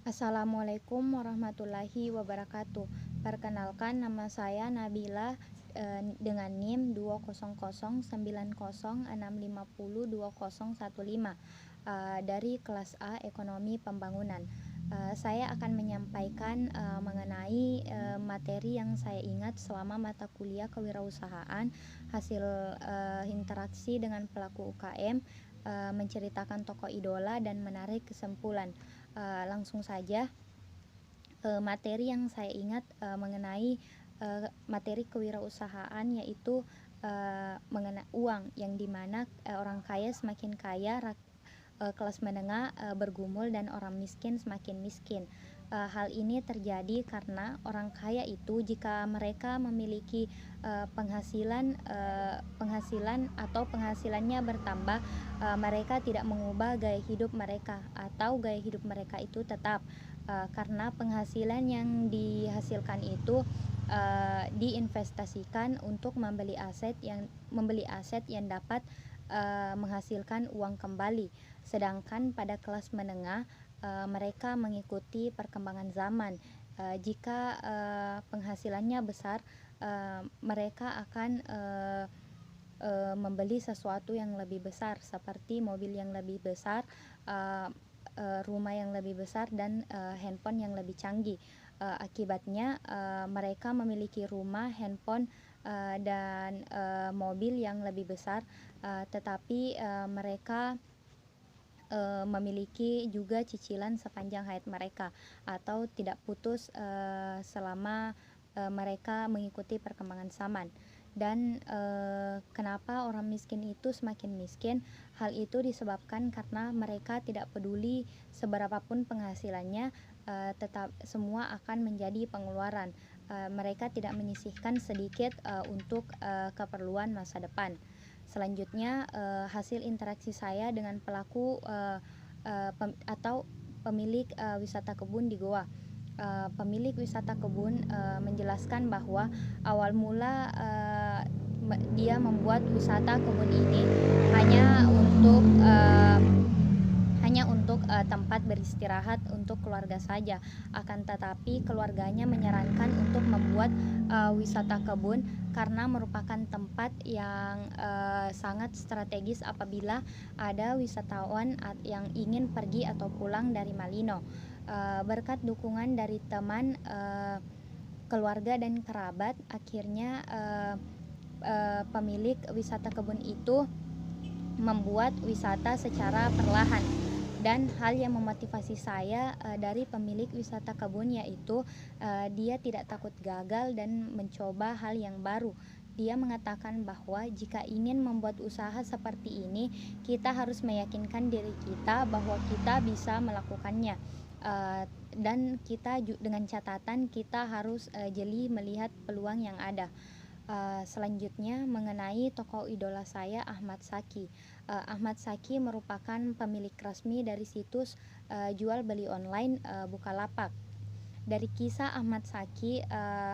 Assalamualaikum warahmatullahi wabarakatuh. Perkenalkan, nama saya Nabila dengan NIM 20090602015 dari kelas A Ekonomi Pembangunan. Saya akan menyampaikan mengenai materi yang saya ingat selama mata kuliah kewirausahaan, hasil interaksi dengan pelaku UKM, menceritakan tokoh idola dan menarik kesimpulan. Langsung saja, materi yang saya ingat mengenai materi kewirausahaan, yaitu mengenai uang, yang dimana orang kaya semakin kaya, kelas menengah bergumul, dan orang miskin semakin miskin. Hal ini terjadi karena orang kaya itu, jika mereka memiliki penghasilan atau penghasilannya bertambah, mereka tidak mengubah gaya hidup mereka, atau gaya hidup mereka itu tetap, karena penghasilan yang dihasilkan itu diinvestasikan untuk membeli aset yang dapat menghasilkan uang kembali. Sedangkan pada kelas menengah, mereka mengikuti perkembangan zaman. Jika penghasilannya besar, mereka akan membeli sesuatu yang lebih besar, seperti mobil yang lebih besar, rumah yang lebih besar, dan handphone yang lebih canggih. Akibatnya mereka memiliki rumah, handphone, dan mobil yang lebih besar, tetapi mereka memiliki juga cicilan sepanjang hayat mereka, atau tidak putus selama mereka mengikuti perkembangan zaman. Dan kenapa orang miskin itu semakin miskin? Hal itu disebabkan karena mereka tidak peduli seberapapun penghasilannya, tetap semua akan menjadi pengeluaran. Mereka tidak menyisihkan sedikit untuk keperluan masa depan. Selanjutnya, hasil interaksi saya dengan pelaku atau pemilik wisata kebun di Goa. Pemilik wisata kebun menjelaskan bahwa awal mula dia membuat wisata kebun ini hanya untuk tempat beristirahat untuk keluarga saja. Akan tetapi keluarganya menyarankan untuk membuat wisata kebun karena merupakan tempat yang sangat strategis apabila ada wisatawan yang ingin pergi atau pulang dari Malino. Berkat dukungan dari teman, keluarga, dan kerabat, akhirnya pemilik wisata kebun itu membuat wisata secara perlahan. Dan hal yang memotivasi saya dari pemilik wisata kebun, yaitu dia tidak takut gagal dan mencoba hal yang baru. Dia mengatakan bahwa jika ingin membuat usaha seperti ini, kita harus meyakinkan diri kita bahwa kita bisa melakukannya. Dan kita dengan catatan kita harus jeli melihat peluang yang ada. Selanjutnya, mengenai tokoh idola saya, Ahmad Saki. Ahmad Saki merupakan pemilik resmi dari situs jual beli online Bukalapak. Dari kisah Ahmad Saki,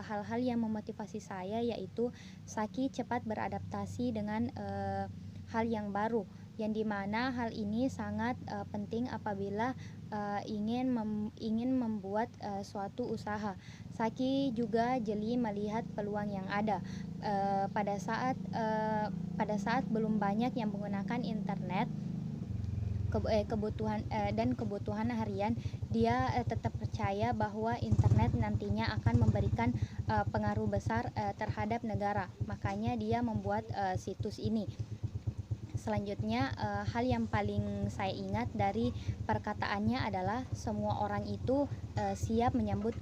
hal-hal yang memotivasi saya yaitu Saki cepat beradaptasi dengan hal yang baru, yang dimana hal ini sangat penting apabila ingin membuat suatu usaha. Saki juga jeli melihat peluang yang ada. Pada saat belum banyak yang menggunakan internet, kebutuhan harian, dia tetap percaya bahwa internet nantinya akan memberikan pengaruh besar terhadap negara. Makanya dia membuat situs ini. Selanjutnya, hal yang paling saya ingat dari perkataannya adalah semua orang itu siap menyambut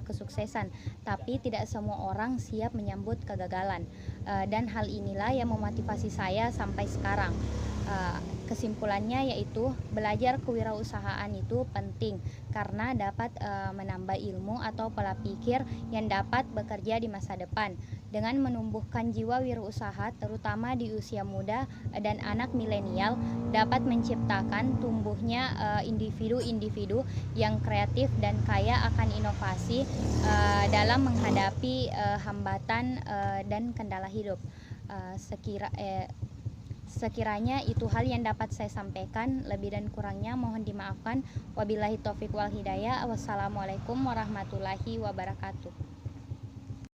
kesuksesan, tapi tidak semua orang siap menyambut kegagalan. Dan hal inilah yang memotivasi saya sampai sekarang. Kesimpulannya yaitu belajar kewirausahaan itu penting karena dapat menambah ilmu atau pola pikir yang dapat bekerja di masa depan. Dengan menumbuhkan jiwa wirausaha terutama di usia muda dan anak milenial, dapat menciptakan tumbuhnya individu-individu yang kreatif dan kaya akan inovasi dalam menghadapi hambatan dan kendala hidup. Sekiranya itu hal yang dapat saya sampaikan, lebih dan kurangnya mohon dimaafkan. Wabillahi taufik wal hidayah. Wassalamualaikum warahmatullahi wabarakatuh.